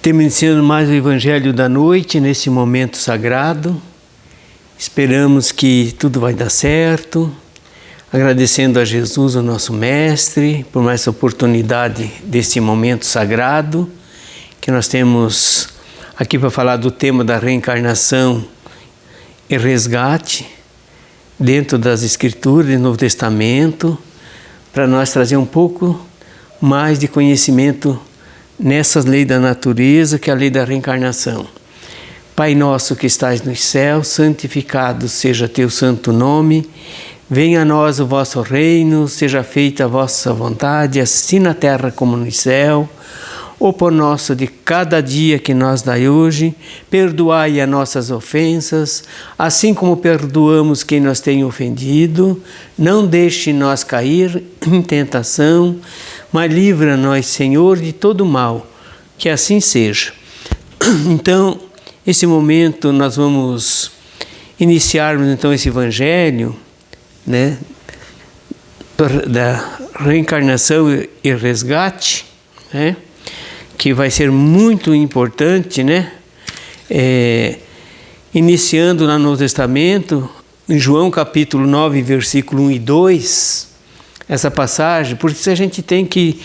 Estamos iniciando mais o Evangelho da noite, nesse momento sagrado. Esperamos que tudo vai dar certo. Agradecendo a Jesus, o nosso Mestre, por mais essa oportunidade desse momento sagrado, que nós temos aqui para falar do tema da reencarnação e resgate, dentro das Escrituras do Novo Testamento, para nós trazer um pouco mais de conhecimento nessas leis da natureza, que é a lei da reencarnação. Pai nosso que estais nos céus, santificado seja teu santo nome. Venha a nós o vosso reino, seja feita a vossa vontade, assim na terra como no céu. O pão nosso de cada dia que nos dai hoje, perdoai as nossas ofensas, assim como perdoamos quem nos tem ofendido. Não deixe nós cair em tentação, mas livra-nos, Senhor, de todo mal, que assim seja. Então, esse momento nós vamos iniciarmos então esse Evangelho, né, da reencarnação e resgate, né, que vai ser muito importante, né, iniciando lá no Novo Testamento, em João capítulo 9, versículo 1 e 2, essa passagem, porque a gente tem que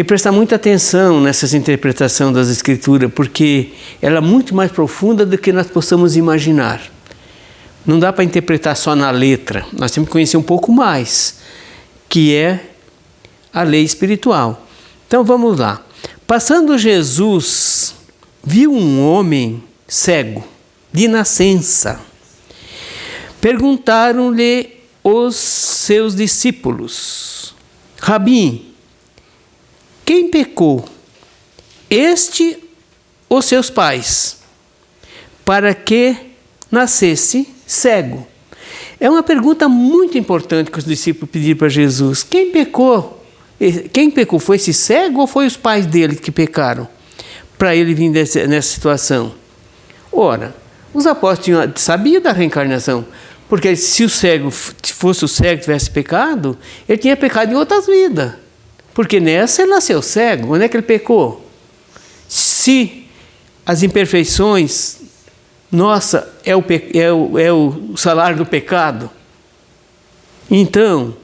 prestar muita atenção nessa interpretação das Escrituras, porque ela é muito mais profunda do que nós possamos imaginar. Não dá para interpretar só na letra, nós temos que conhecer um pouco mais, que é a lei espiritual. Então vamos lá. Passando Jesus, viu um homem cego, de nascença. Perguntaram-lhe os seus discípulos: Rabi, quem pecou, este ou seus pais, para que nascesse cego? É uma pergunta muito importante que os discípulos pediram para Jesus. Quem pecou? Quem pecou? Foi esse cego ou foi os pais dele que pecaram? Para ele vir nessa situação. Ora, os apóstolos sabiam da reencarnação, porque se o cego fosse o cego que tivesse pecado, ele tinha pecado em outras vidas. Porque nessa ele nasceu cego. Onde é que ele pecou? Se as imperfeições, nossa, é o salário do pecado. Então,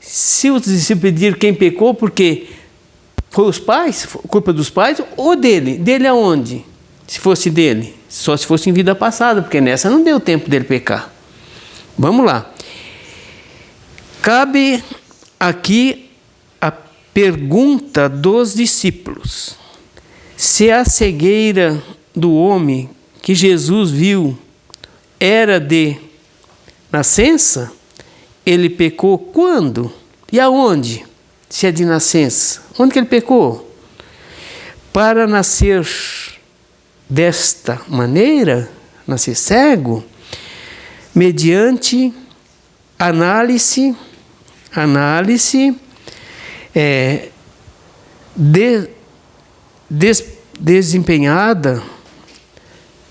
se os discípulos pediram quem pecou, porque foi os pais, culpa dos pais, ou dele? Dele aonde? Se fosse dele? Só se fosse em vida passada, porque nessa não deu tempo dele pecar. Vamos lá. Cabe aqui a pergunta dos discípulos. Se a cegueira do homem que Jesus viu era de nascença, ele pecou quando? E aonde? Se é de nascença. Onde que ele pecou? Para nascer desta maneira, nascer cego, mediante análise desempenhada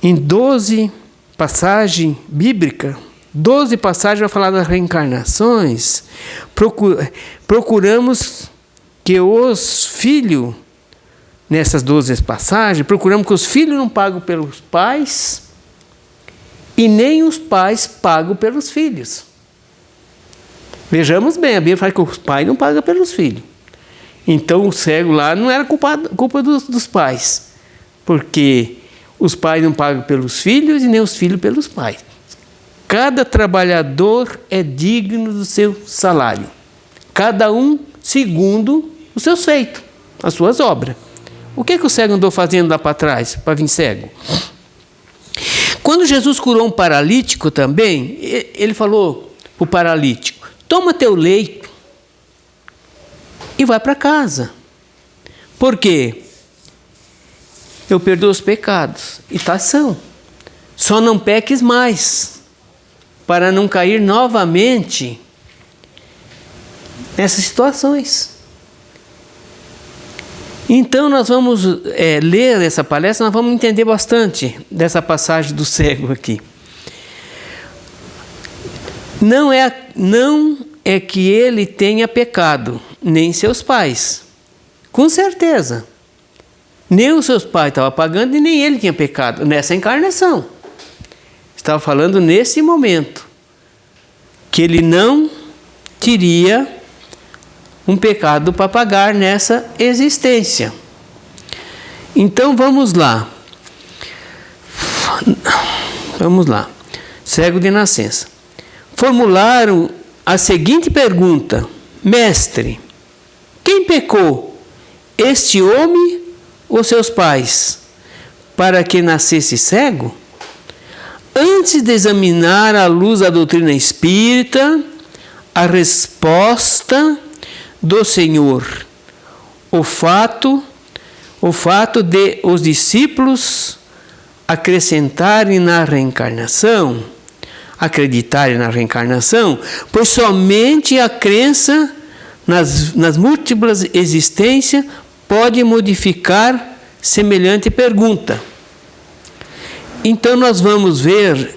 em 12 passagens bíblicas. 12 passagens vai falar das reencarnações. Procuramos que os filhos, nessas 12 passagens, procuramos que os filhos não pagam pelos pais e nem os pais pagam pelos filhos. Vejamos bem, a Bíblia fala que os pais não pagam pelos filhos. Então o cego lá não era culpa dos pais, porque os pais não pagam pelos filhos e nem os filhos pelos pais. Cada trabalhador é digno do seu salário, cada um segundo os seus feitos, as suas obras. O que o cego andou fazendo lá para trás, para vir cego? Quando Jesus curou um paralítico também, ele falou para o paralítico: toma teu leito e vai para casa. Por quê? Eu perdoo os pecados e está são. Só não peques mais, para não cair novamente nessas situações. Então nós vamos ler essa palestra, nós vamos entender bastante dessa passagem do cego aqui. Não é que ele tenha pecado, nem seus pais. Com certeza. Nem os seus pais estavam pagando e nem ele tinha pecado nessa encarnação. Estava falando nesse momento que ele não teria um pecado para pagar nessa existência. Então vamos lá. Vamos lá. Cego de nascença. Formularam a seguinte pergunta: Mestre, quem pecou? Este homem ou seus pais, para que nascesse cego? Antes de examinar à luz da doutrina espírita, a resposta do Senhor, o fato de os discípulos acreditarem na reencarnação, pois somente a crença nas múltiplas existências pode modificar semelhante pergunta. Então nós vamos ver,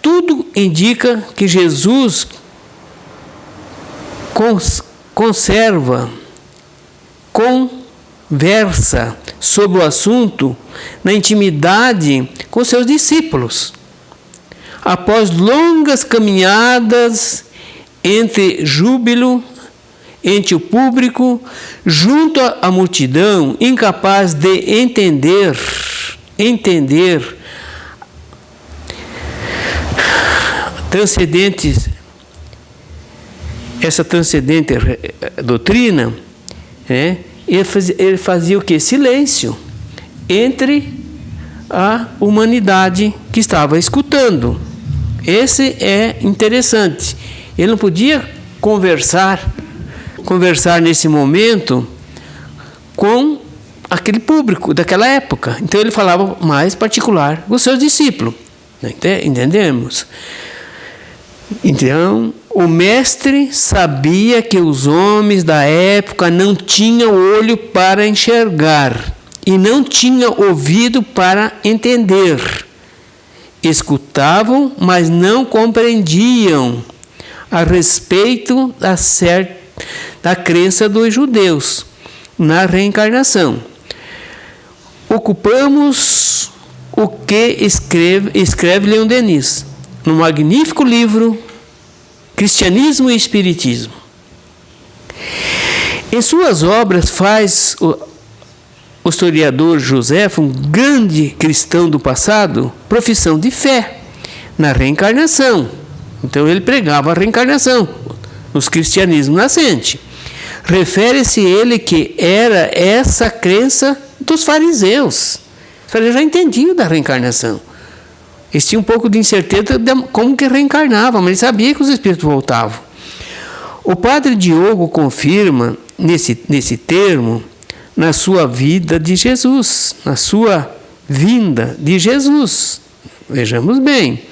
tudo indica que Jesus conversa sobre o assunto na intimidade com seus discípulos. Após longas caminhadas entre júbilo, entre o público, junto à multidão, incapaz de entender essa transcendente doutrina, ele fazia o quê? Silêncio entre a humanidade que estava escutando. Esse é interessante. Ele não podia conversar nesse momento com aquele público daquela época. Então ele falava mais particular com os seus discípulos. Entendemos? Então, o mestre sabia que os homens da época não tinham olho para enxergar e não tinham ouvido para entender. Escutavam, mas não compreendiam a respeito da crença dos judeus na reencarnação. Ocupamos o que escreve Leon Denis no magnífico livro Cristianismo e Espiritismo. Em suas obras faz o historiador Joseph, um grande cristão do passado, profissão de fé na reencarnação. Então ele pregava a reencarnação nos cristianismos nascentes. Refere-se ele que era essa crença dos fariseus. Os fariseus já entendiam da reencarnação. Eles tinham um pouco de incerteza de como que reencarnavam, mas eles sabiam que os espíritos voltavam. O padre Diogo confirma nesse termo na sua vida de Jesus, na sua vinda de Jesus. Vejamos bem.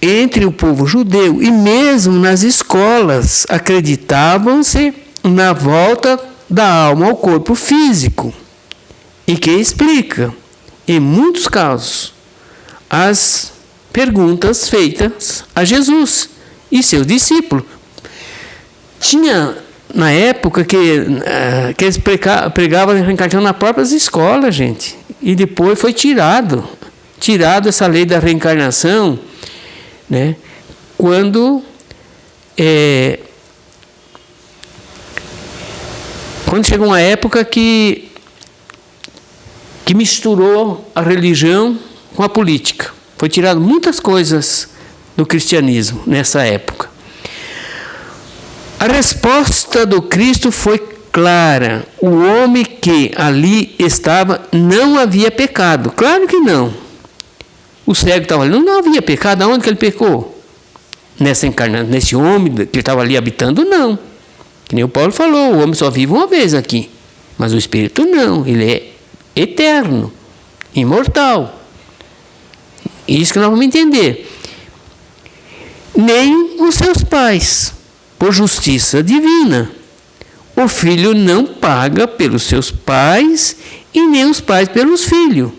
Entre o povo judeu e mesmo nas escolas acreditavam-se na volta da alma ao corpo físico, e que explica, em muitos casos, as perguntas feitas a Jesus e seus discípulos. Tinha, na época, que eles pregavam a reencarnação nas próprias escolas, gente, e depois foi tirado essa lei da reencarnação, né, quando chegou uma época que misturou a religião com a política. Foi tirado muitas coisas do cristianismo nessa época. A resposta do Cristo foi clara. O homem que ali estava não havia pecado. Claro que não. O cego estava ali, não havia pecado. Aonde que ele pecou? Nessa encarnação, nesse homem que ele estava ali habitando, não. Que nem o Paulo falou, o homem só vive uma vez aqui. Mas o espírito não, ele é eterno, imortal. Isso que nós vamos entender. Nem os seus pais, por justiça divina. O filho não paga pelos seus pais e nem os pais pelos filhos.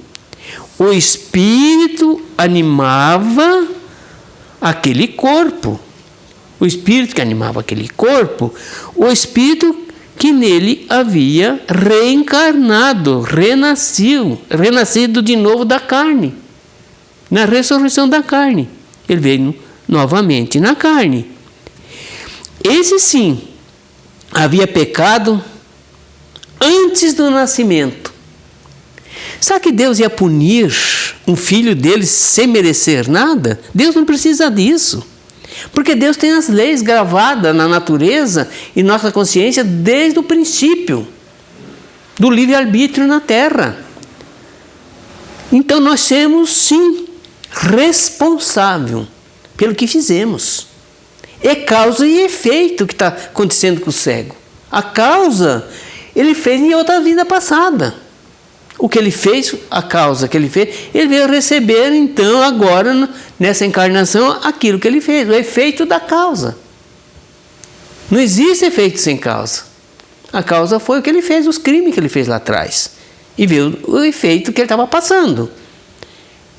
O espírito animava aquele corpo. O espírito que animava aquele corpo, o espírito que nele havia reencarnado, renascido de novo da carne, na ressurreição da carne. Ele veio novamente na carne. Esse sim havia pecado antes do nascimento. Sabe que Deus ia punir um filho dele sem merecer nada? Deus não precisa disso. Porque Deus tem as leis gravadas na natureza e nossa consciência desde o princípio do livre-arbítrio na Terra. Então nós somos, sim, responsáveis pelo que fizemos. É causa e efeito que está acontecendo com o cego. A causa ele fez em outra vida passada. O que ele fez, a causa que ele fez, ele veio receber então agora, nessa encarnação, aquilo que ele fez, o efeito da causa. Não existe efeito sem causa. A causa foi o que ele fez, os crimes que ele fez lá atrás. E veio o efeito que ele estava passando.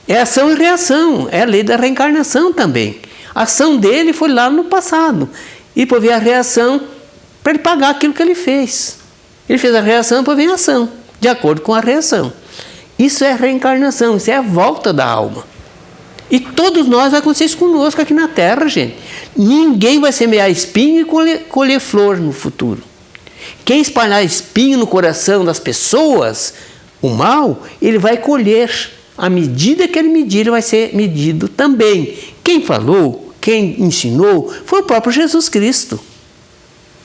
É ação e reação, é a lei da reencarnação também. A ação dele foi lá no passado. E depois veio a reação para ele pagar aquilo que ele fez. Ele fez a reação, depois vem a ação, de acordo com a reação. Isso é reencarnação, isso é a volta da alma. E todos nós vai acontecer isso conosco aqui na Terra, gente. Ninguém vai semear espinho e colher flor no futuro. Quem espalhar espinho no coração das pessoas, o mal, ele vai colher. À medida que ele medir, ele vai ser medido também. Quem falou, quem ensinou, foi o próprio Jesus Cristo.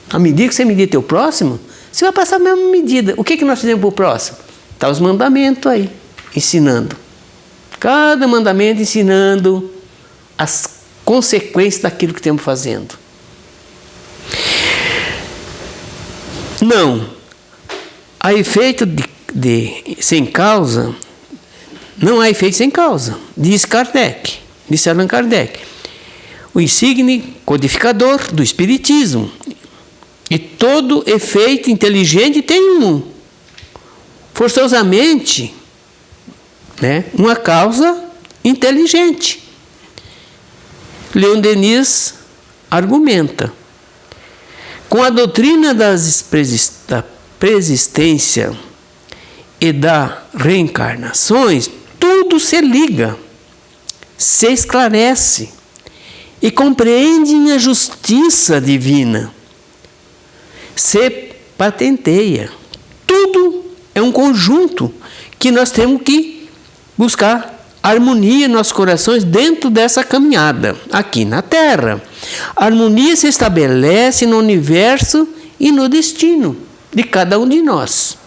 À medida que você medir teu próximo, você vai passar a mesma medida. O que nós fizemos para o próximo? Está os mandamentos aí, ensinando. Cada mandamento ensinando as consequências daquilo que estamos fazendo. Não. Há efeito sem causa, não há efeito sem causa, diz Kardec, disse Allan Kardec. O insigne codificador do Espiritismo. E todo efeito inteligente tem um. Forçosamente, né, uma causa inteligente. Leon Denis argumenta. Com a doutrina da preexistência e da reencarnações, tudo se liga, se esclarece e compreende a justiça divina. Se patenteia. Tudo é um conjunto que nós temos que buscar harmonia em nossos corações dentro dessa caminhada aqui na Terra. A harmonia se estabelece no universo e no destino de cada um de nós.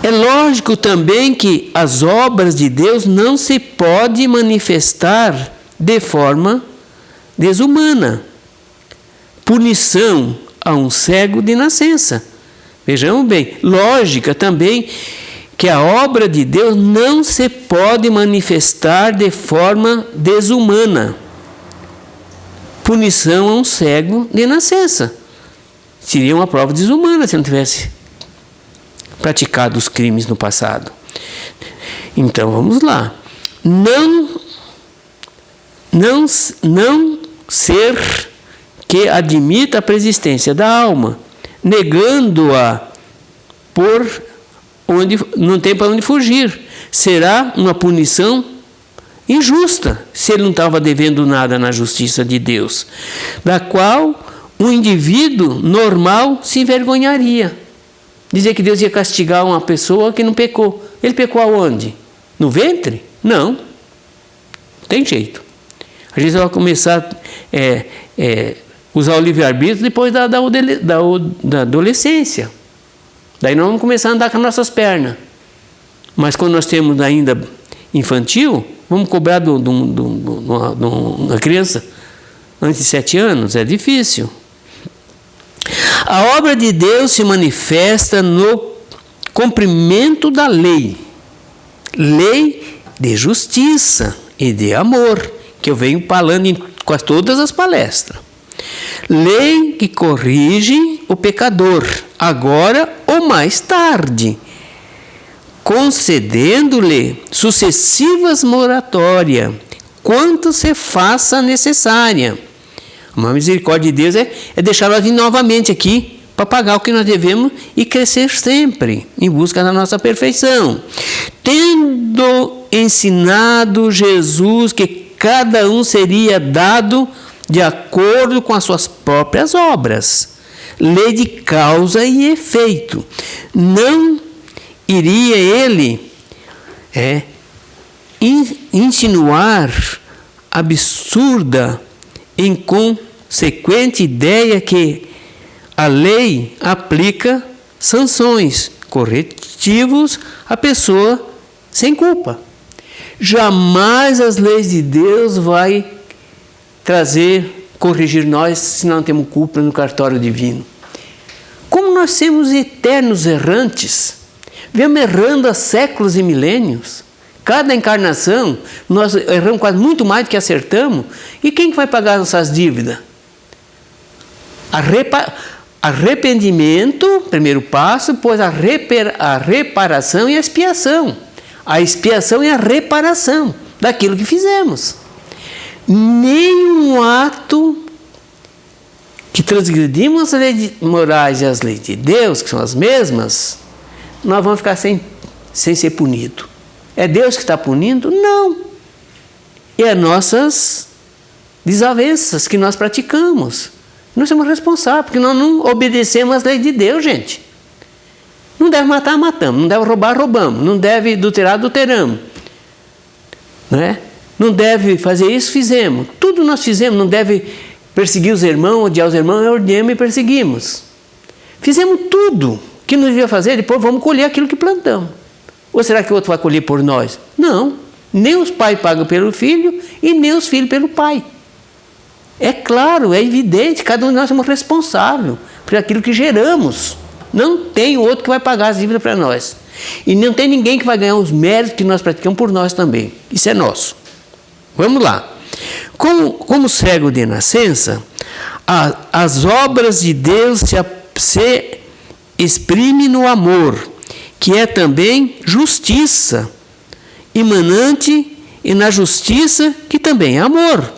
É lógico também que as obras de Deus não se podem manifestar de forma desumana. Punição a um cego de nascença. Vejamos bem, lógica também que a obra de Deus não se pode manifestar de forma desumana. Punição a um cego de nascença. Seria uma prova desumana se não tivesse praticado os crimes no passado. Então vamos lá. Não ser que admita a preexistência da alma, negando-a por onde não tem para onde fugir. Será uma punição injusta, se ele não estava devendo nada na justiça de Deus, da qual um indivíduo normal se envergonharia. Dizer que Deus ia castigar uma pessoa que não pecou. Ele pecou aonde? No ventre? Não. Tem jeito. A gente vai começar usar o livre-arbítrio depois da adolescência. Daí nós vamos começar a andar com as nossas pernas. Mas quando nós temos ainda infantil, vamos cobrar de uma criança antes de 7 anos? É difícil. A obra de Deus se manifesta no cumprimento da lei. Lei de justiça e de amor, que eu venho falando em quase todas as palestras. Lei que corrige o pecador, agora ou mais tarde, concedendo-lhe sucessivas moratórias, quanto se faça necessária. A misericórdia de Deus é deixá-lo vir novamente aqui para pagar o que nós devemos e crescer sempre em busca da nossa perfeição. Tendo ensinado Jesus que cada um seria dado de acordo com as suas próprias obras, lei de causa e efeito. Não iria ele insinuar absurda, inconsequente ideia que a lei aplica sanções, corretivos à pessoa sem culpa. Jamais as leis de Deus vai corrigir nós se não temos culpa no cartório divino. Como nós somos eternos errantes, vemos errando há séculos e milênios. Cada encarnação, nós erramos quase muito mais do que acertamos. E quem vai pagar nossas dívidas? Arrependimento, primeiro passo, depois a reparação e a expiação. A expiação e a reparação daquilo que fizemos. Nenhum ato que transgredimos as leis morais e as leis de Deus, que são as mesmas, nós vamos ficar sem ser punido. É Deus que está punindo? Não. É as nossas desavenças que nós praticamos. Nós somos responsáveis, porque nós não obedecemos às leis de Deus, gente. Não deve matar, matamos. Não deve roubar, roubamos. Não deve adulterar, adulteramos. Não é? Não deve fazer isso, fizemos. Tudo nós fizemos. Não deve perseguir os irmãos, odiar os irmãos, odiamos e perseguimos. Fizemos tudo que não devia fazer, depois vamos colher aquilo que plantamos. Ou será que o outro vai colher por nós? Não. Nem os pais pagam pelo filho e nem os filhos pelo pai. É claro, é evidente, cada um de nós somos responsáveis por aquilo que geramos. Não tem outro que vai pagar as dívidas para nós. E não tem ninguém que vai ganhar os méritos que nós praticamos por nós também. Isso é nosso. Vamos lá. Como cego de nascença, as obras de Deus se exprimem no amor, que é também justiça, imanente, e na justiça, que também é amor.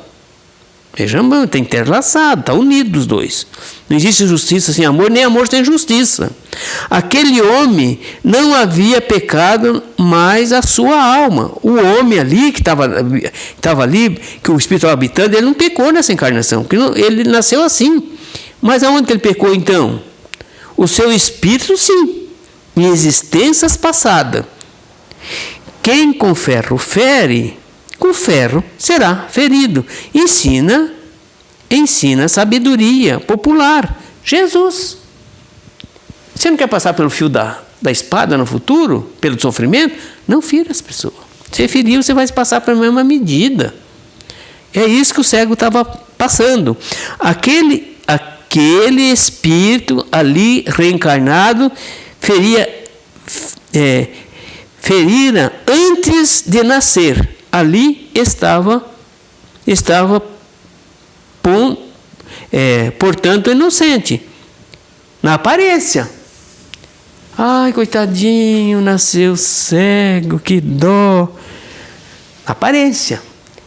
Vejam, tem interlaçado, está unido os dois. Não existe justiça sem amor, nem amor sem justiça. Aquele homem não havia pecado mais a sua alma. O homem ali, que estava ali, que o Espírito estava habitando, ele não pecou nessa encarnação, porque ele nasceu assim. Mas aonde que ele pecou então? O seu espírito, sim, em existências passadas. Quem com ferro fere, com ferro será ferido. Ensina sabedoria popular. Jesus. Você não quer passar pelo fio da espada no futuro? Pelo sofrimento? Não fira as pessoas. Se ferir, você vai passar pela mesma medida. É isso que o cego estava passando. Aquele espírito ali reencarnado ferira antes de nascer. Ali estava portanto, inocente, na aparência. Ai, coitadinho, nasceu cego, que dó. Aparência.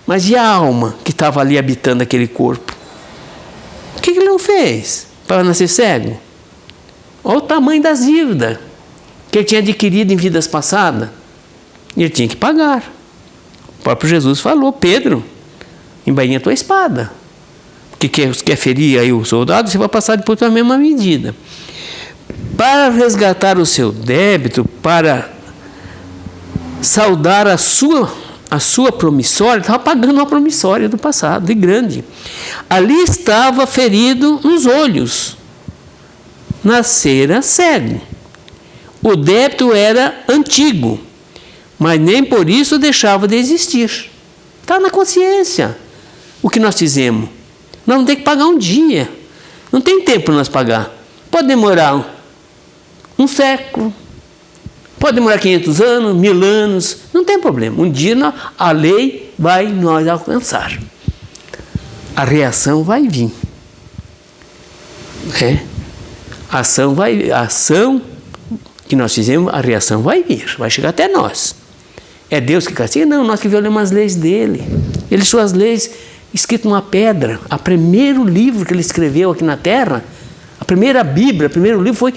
Mas e a alma que estava ali habitando aquele corpo? O que ele não fez para nascer cego? Olha o tamanho das dívidas que ele tinha adquirido em vidas passadas. E ele tinha que pagar. O próprio Jesus falou: Pedro, embainha a tua espada. Porque quer ferir aí o soldado, você vai passar depois pela mesma medida. Para resgatar o seu débito, para saldar a sua promissória, estava pagando uma promissória do passado, de grande. Ali estava ferido nos olhos. Nascera cego. O débito era antigo, mas nem por isso deixava de existir. Está na consciência o que nós fizemos. Nós não temos que pagar um dia. Não tem tempo para nós pagar. Pode demorar um século. Pode demorar 500 anos, 1000 anos. Não tem problema. Um dia a lei vai nos alcançar. A reação vai vir. A ação que nós fizemos, a reação vai vir. Vai chegar até nós. É Deus que castiga? Não, nós que violamos as leis dele. Ele, suas leis, escrito numa pedra. O primeiro livro que ele escreveu aqui na Terra, A primeira Bíblia, o primeiro livro foi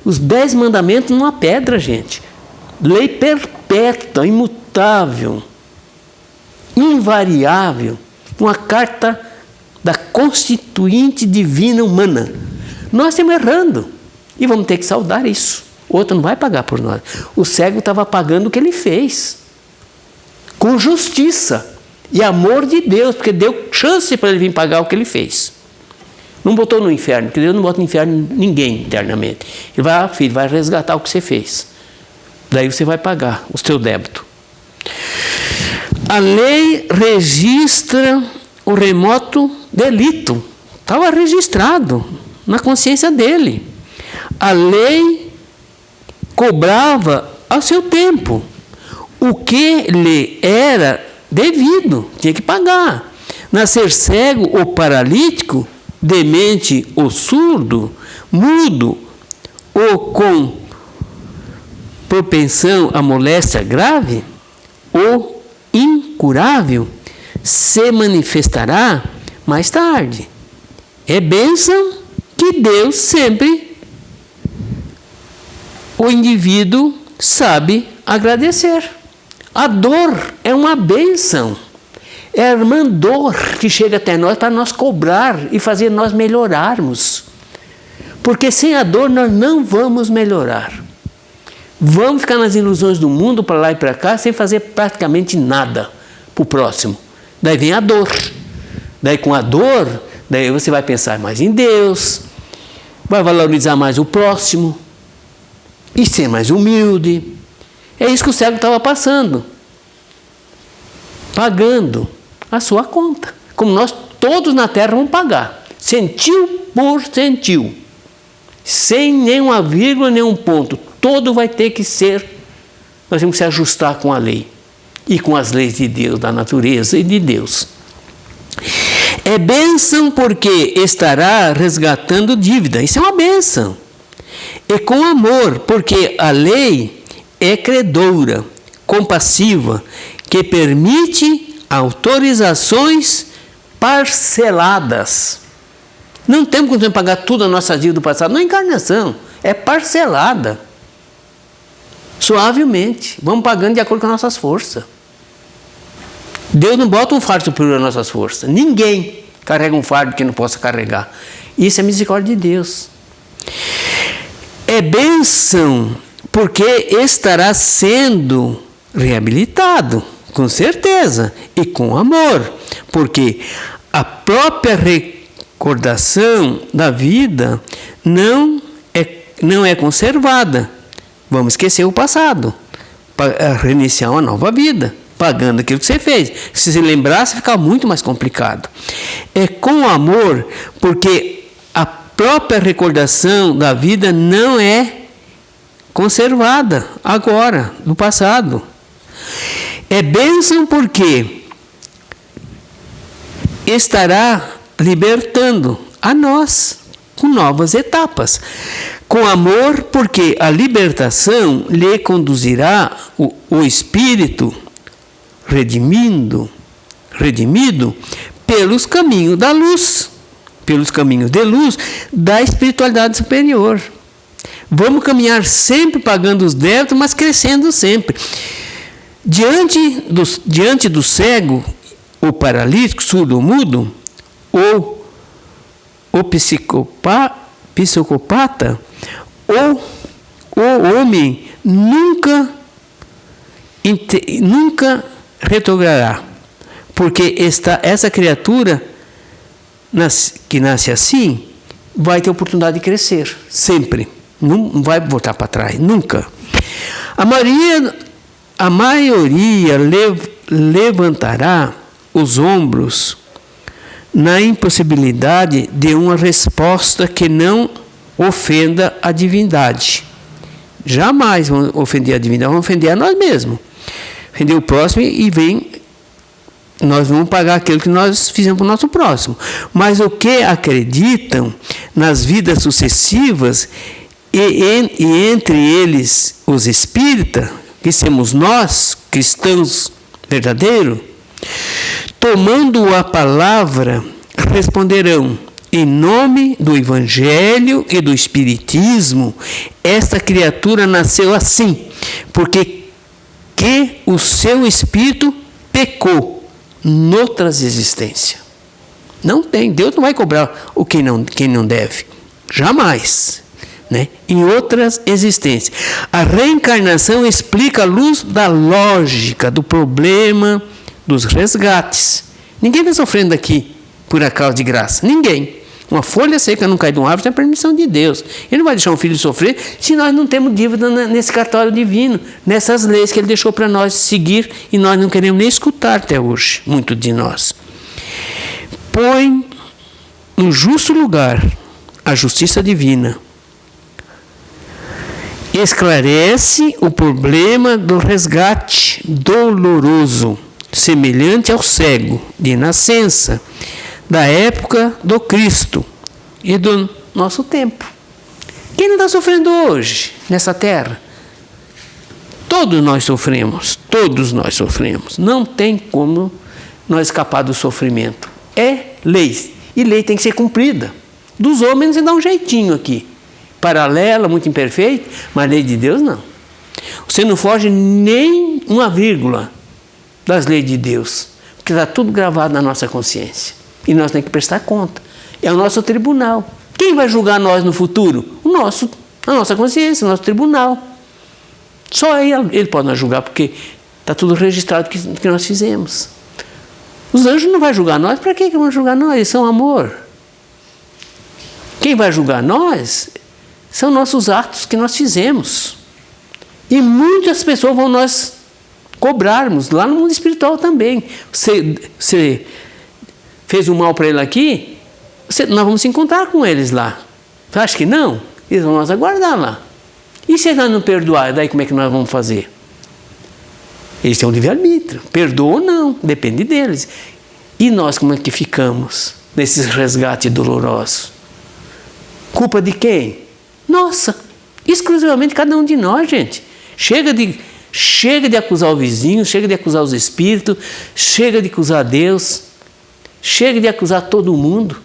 os 10 mandamentos numa pedra, gente. Lei perpétua, imutável, invariável. Uma carta da Constituinte Divina Humana. Nós estamos errando e vamos ter que saudar isso. O outro não vai pagar por nós. O cego estava pagando o que ele fez, com justiça e amor de Deus, porque deu chance para ele vir pagar o que ele fez. Não botou no inferno, porque Deus não bota no inferno ninguém eternamente. Ele vai, filho, vai resgatar o que você fez. Daí você vai pagar o seu débito. A lei registra o remoto delito. Estava registrado na consciência dele. A lei cobrava ao seu tempo o que lhe era devido, tinha que pagar. Nascer cego ou paralítico, demente ou surdo, mudo ou com propensão à moléstia grave ou incurável, se manifestará mais tarde. É bênção que Deus sempre, o indivíduo sabe agradecer. A dor é uma bênção. É a irmã dor que chega até nós para nós cobrar e fazer nós melhorarmos. Porque sem a dor nós não vamos melhorar. Vamos ficar nas ilusões do mundo para lá e para cá sem fazer praticamente nada para o próximo. Daí vem a dor. Daí com a dor, daí você vai pensar mais em Deus, vai valorizar mais o próximo e ser mais humilde. É isso que o cego estava passando. Pagando a sua conta. Como nós todos na terra vamos pagar. Centil por centil. Sem nenhuma vírgula, nenhum ponto. Todo vai ter que ser. Nós temos que se ajustar com a lei. E com as leis de Deus, da natureza e de Deus. É bênção porque estará resgatando dívida. Isso é uma bênção. E com amor, porque a lei é credora, compassiva, que permite autorizações parceladas. Não temos condição de pagar tudo a nossa dívida do passado, não é encarnação, é parcelada. Suavemente, vamos pagando de acordo com as nossas forças. Deus não bota um fardo superior às nossas forças. Ninguém carrega um fardo que não possa carregar. Isso é misericórdia de Deus. É bênção porque estará sendo reabilitado, com certeza, e com amor, porque a própria recordação da vida não é conservada. Vamos esquecer o passado, para reiniciar uma nova vida, pagando aquilo que você fez. Se você lembrasse, fica muito mais complicado. É com amor, porque a própria recordação da vida não é conservada agora, no passado. É bênção porque estará libertando a nós com novas etapas. Com amor, porque a libertação lhe conduzirá o espírito redimido pelos caminhos da luz, pelos caminhos de luz da espiritualidade superior. Vamos caminhar sempre pagando os débitos, mas crescendo sempre. Diante do cego, o paralítico, surdo ou mudo, ou o psicopata, ou o homem nunca retrogrará, porque essa criatura que nasce assim vai ter oportunidade de crescer, sempre. Não vai voltar para trás, nunca. A maioria levantará os ombros na impossibilidade de uma resposta que não ofenda a divindade. Jamais vão ofender a divindade, vão ofender a nós mesmos. Ofender o próximo e nós vamos pagar aquilo que nós fizemos para o nosso próximo. Mas o que acreditam nas vidas sucessivas, e entre eles os espíritas, que somos nós, cristãos verdadeiros, tomando a palavra, responderão: em nome do Evangelho e do Espiritismo, esta criatura nasceu assim, porque que o seu espírito pecou noutras existências. Não tem, Deus não vai cobrar quem não deve, jamais, né? Em outras existências. A reencarnação explica a luz da lógica do problema dos resgates. Ninguém está sofrendo aqui por acaso de graça, ninguém. Uma folha seca não cai de uma árvore, tem a permissão de Deus. Ele não vai deixar um filho sofrer se nós não temos dívida nesse cartório divino, nessas leis que ele deixou para nós seguir e nós não queremos nem escutar até hoje, muito de nós. Põe no justo lugar a justiça divina. Esclarece o problema do resgate doloroso, semelhante ao cego de nascença, da época do Cristo e do nosso tempo. Quem não está sofrendo hoje nessa terra? Todos nós sofremos. Não tem como nós escapar do sofrimento. É lei. E lei tem que ser cumprida. Dos homens você dá um jeitinho aqui. Paralela, muito imperfeito, mas a lei de Deus não. Você não foge nem uma vírgula das leis de Deus, porque está tudo gravado na nossa consciência. E nós temos que prestar conta. É o nosso tribunal. Quem vai julgar nós no futuro? A nossa consciência, o nosso tribunal. Só ele pode nos julgar, porque está tudo registrado que nós fizemos. Os anjos não vão julgar nós. Para que vão julgar nós? Eles são amor. Quem vai julgar nós são nossos atos que nós fizemos. E muitas pessoas vão nós cobrarmos, lá no mundo espiritual também. Você fez um mal para ele aqui, nós vamos se encontrar com eles lá. Você acha que não? Eles vão nos aguardar lá. E se nós não perdoar, daí como é que nós vamos fazer? Eles têm um livre-arbítrio. Perdoa ou não, depende deles. E nós como é que ficamos nesses resgates dolorosos? Culpa de quem? Nossa, exclusivamente cada um de nós, gente. Chega de acusar o vizinho, chega de acusar os espíritos, chega de acusar Deus. Chega de acusar todo mundo,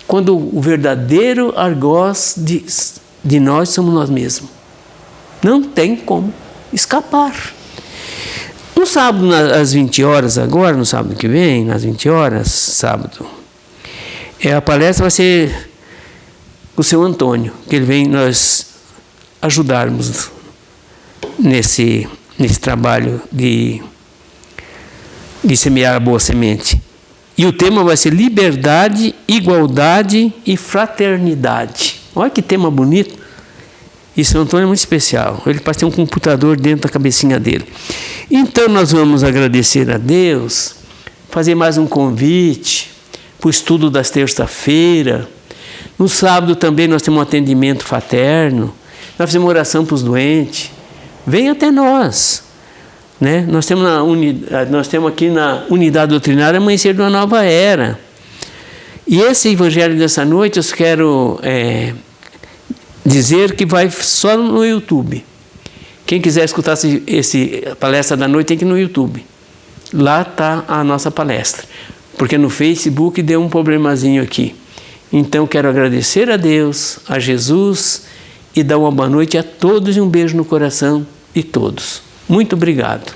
quando o verdadeiro algoz de nós somos nós mesmos. Não tem como escapar. No sábado, às 20 horas agora, no sábado que vem, às 20 horas, sábado, a palestra vai ser com o seu Antônio, que ele vem nós ajudarmos nesse trabalho de semear a boa semente. E o tema vai ser liberdade, igualdade e fraternidade. Olha que tema bonito. E São Antônio é muito especial. Ele parece ter um computador dentro da cabecinha dele. Então nós vamos agradecer a Deus, fazer mais um convite para o estudo das terça-feira. No sábado também nós temos um atendimento fraterno. Nós fizemos oração para os doentes. Venha até nós. Né? Nós temos aqui na unidade doutrinária Amanhecer de uma Nova Era. E esse evangelho dessa noite eu quero dizer que vai só no YouTube. Quem quiser escutar esse palestra da noite tem que ir no YouTube. Lá está a nossa palestra. Porque no Facebook deu um problemazinho aqui. Então quero agradecer a Deus, a Jesus e dar uma boa noite a todos e um beijo no coração de todos. Muito obrigado.